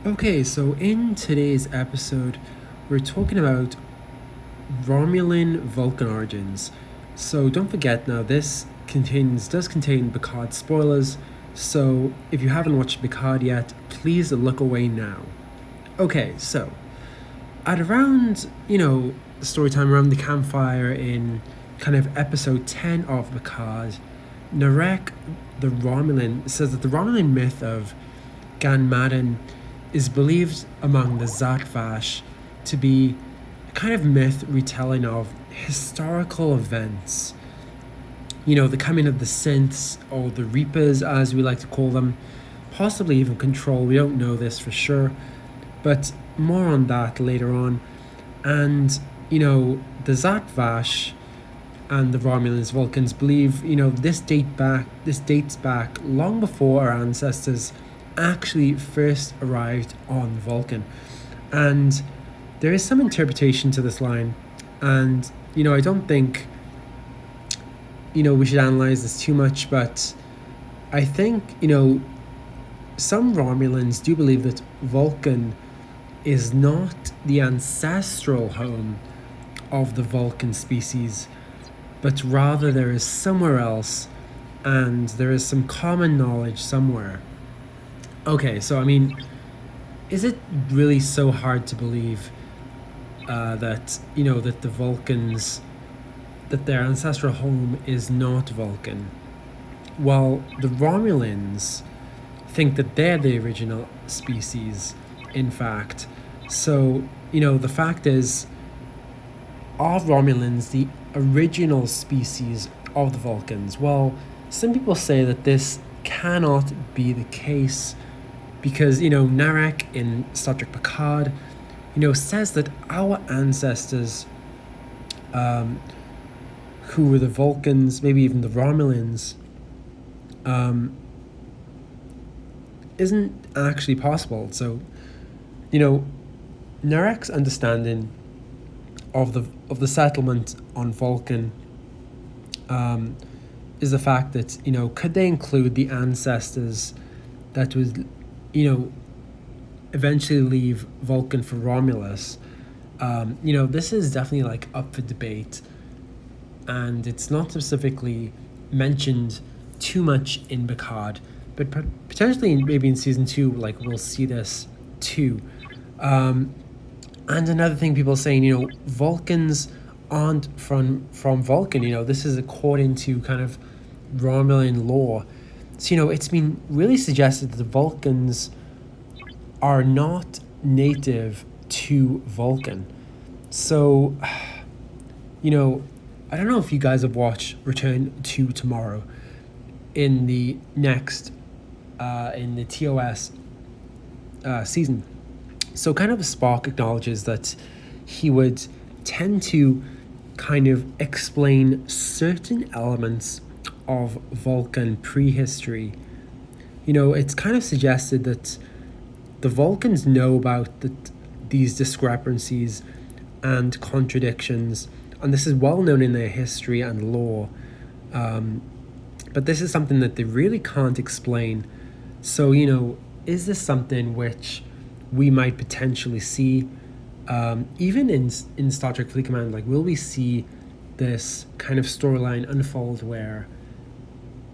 Okay, so in today's episode, we're talking about Romulan Vulcan origins. So don't forget now, this does contain Picard spoilers. So if you haven't watched Picard yet, please look away now. Okay, so at around story time around the campfire in kind of episode 10 of Picard, Narek, the Romulan, says that the Romulan myth of Gan Madan is believed among the Zatvash to be a kind of myth retelling of historical events. The coming of the synths, or the Reapers as we like to call them, possibly even Control, we don't know this for sure, but more on that later on. And, the Zatvash and the Romulans, Vulcans believe, this dates back long before our ancestors actually first arrived on Vulcan. And there is some interpretation to this line, and I don't think we should analyze this too much, but I think some Romulans do believe that Vulcan is not the ancestral home of the Vulcan species, but rather there is somewhere else, and there is some common knowledge somewhere. Okay, so is it really so hard to believe that the Vulcans, that their ancestral home is not Vulcan? Well, the Romulans think that they're the original species, in fact. So, the fact is, are Romulans the original species of the Vulcans? Well, some people say that this cannot be the case because, Narek in Star Trek Picard, says that our ancestors, who were the Vulcans, maybe even the Romulans, isn't actually possible. So, Narek's understanding of the settlement on Vulcan is the fact that could they include the ancestors that would eventually leave Vulcan for Romulus. This is definitely like up for debate, and it's not specifically mentioned too much in Picard, but potentially maybe in season 2, like we'll see this too. And another thing people saying, Vulcans aren't from Vulcan. This is according to kind of Romulan lore. So it's been really suggested that the Vulcans are not native to Vulcan. So, I don't know if you guys have watched Return to Tomorrow in the next, in the TOS season. So kind of Spock acknowledges that he would tend to kind of explain certain elements of Vulcan prehistory. It's kind of suggested that the Vulcans know about these discrepancies and contradictions, and this is well known in their history and lore. But this is something that they really can't explain. So, is this something which we might potentially see, even in Star Trek Fleet Command? Like, will we see this kind of storyline unfold where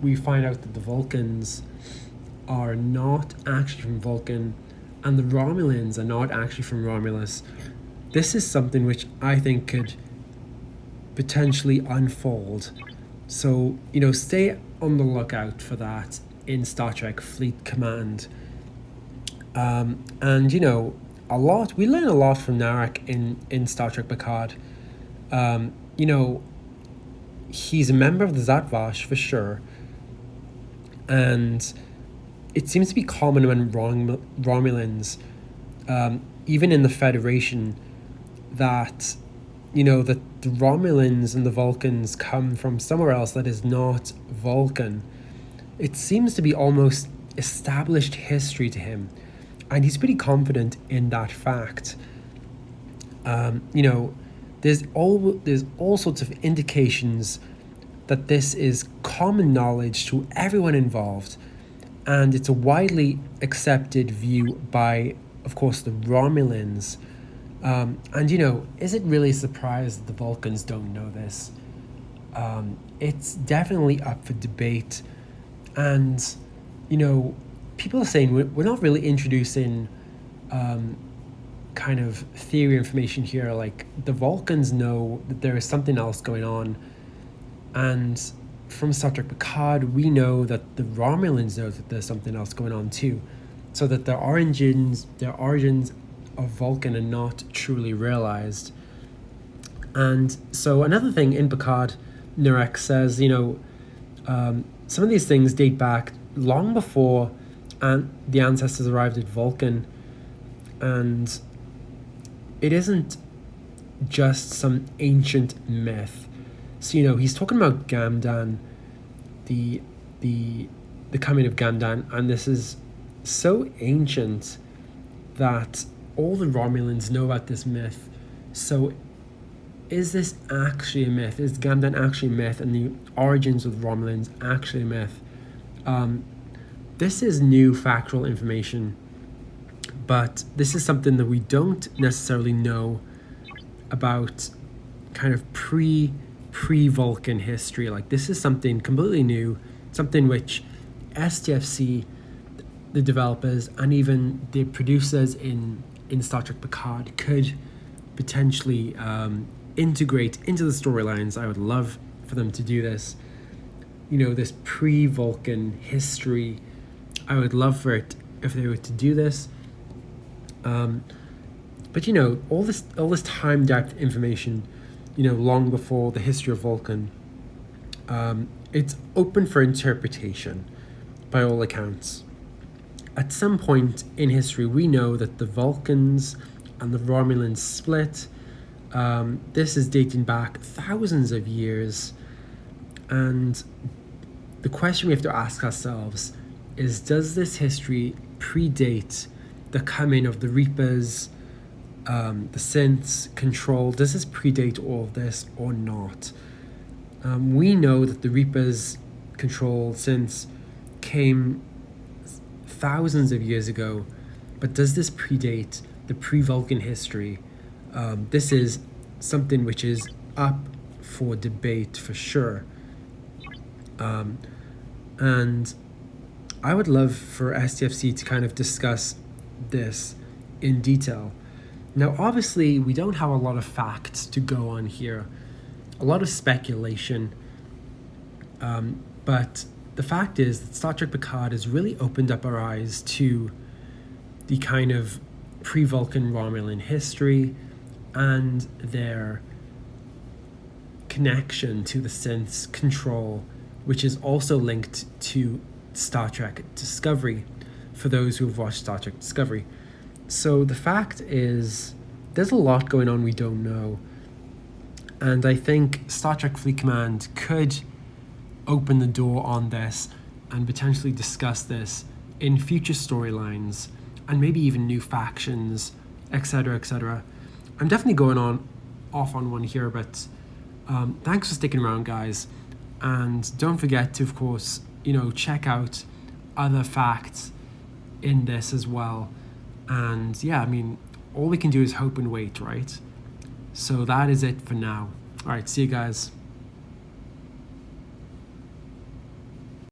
we find out that the Vulcans are not actually from Vulcan, and the Romulans are not actually from Romulus? This is something which I think could potentially unfold. So, stay on the lookout for that in Star Trek Fleet Command. And, we learn a lot from Narek in Star Trek Picard. He's a member of the Zatvash for sure. And it seems to be common among Romulans, even in the Federation, that that the Romulans and the Vulcans come from somewhere else that is not Vulcan. It seems to be almost established history to him, and he's pretty confident in that fact. There's all sorts of indications that this is common knowledge to everyone involved, and it's a widely accepted view by of course, the Romulans. And, you know, is it really a surprise that the Vulcans don't know this? It's definitely up for debate. And, you know, people are saying we're not really introducing kind of theory information here. Like, the Vulcans know that there is something else going on. And from Star Trek Picard, we know that the Romulans know that there's something else going on too. So that their origins of Vulcan are not truly realized. And so another thing in Picard, Narek says, you know, some of these things date back long before the ancestors arrived at Vulcan. And it isn't just some ancient myth. So, you know, he's talking about Gamdan, the coming of Gamdan, and this is so ancient that all the Romulans know about this myth. So is this actually a myth? Is Gamdan actually a myth, and the origins of the Romulans actually a myth? This is new factual information, but this is something that we don't necessarily know about kind of pre-Vulcan history. Like, this is something completely new, something which STFC, the developers, and even the producers in Star Trek Picard could potentially integrate into the storylines. I would love for them to do this. You know, this pre-Vulcan history. I would love for it if they were to do this. But you know, all this time depth information, you know, long before the history of Vulcan, it's open for interpretation by all accounts. At some point in history, we know that the Vulcans and the Romulans split. This is dating back thousands of years. And the question we have to ask ourselves is, does this history predate the coming of the Reapers, the synths, control? Does this predate all of this or not? We know that the Reapers, control, synths came thousands of years ago, but does this predate the pre-Vulcan history? This is something which is up for debate for sure. And I would love for STFC to kind of discuss this in detail. Now, obviously, we don't have a lot of facts to go on here, a lot of speculation, but the fact is that Star Trek Picard has really opened up our eyes to the kind of pre-Vulcan Romulan history and their connection to the synths, control, which is also linked to Star Trek Discovery, for those who have watched Star Trek Discovery. So the fact is, there's a lot going on we don't know. And I think Star Trek Fleet Command could open the door on this and potentially discuss this in future storylines and maybe even new factions, etc., etc. I'm definitely going off on one here, but thanks for sticking around, guys. And don't forget to, of course, you know, check out other facts in this as well. And yeah, I mean, all we can do is hope and wait, right? So that is it for now. All right, see you guys.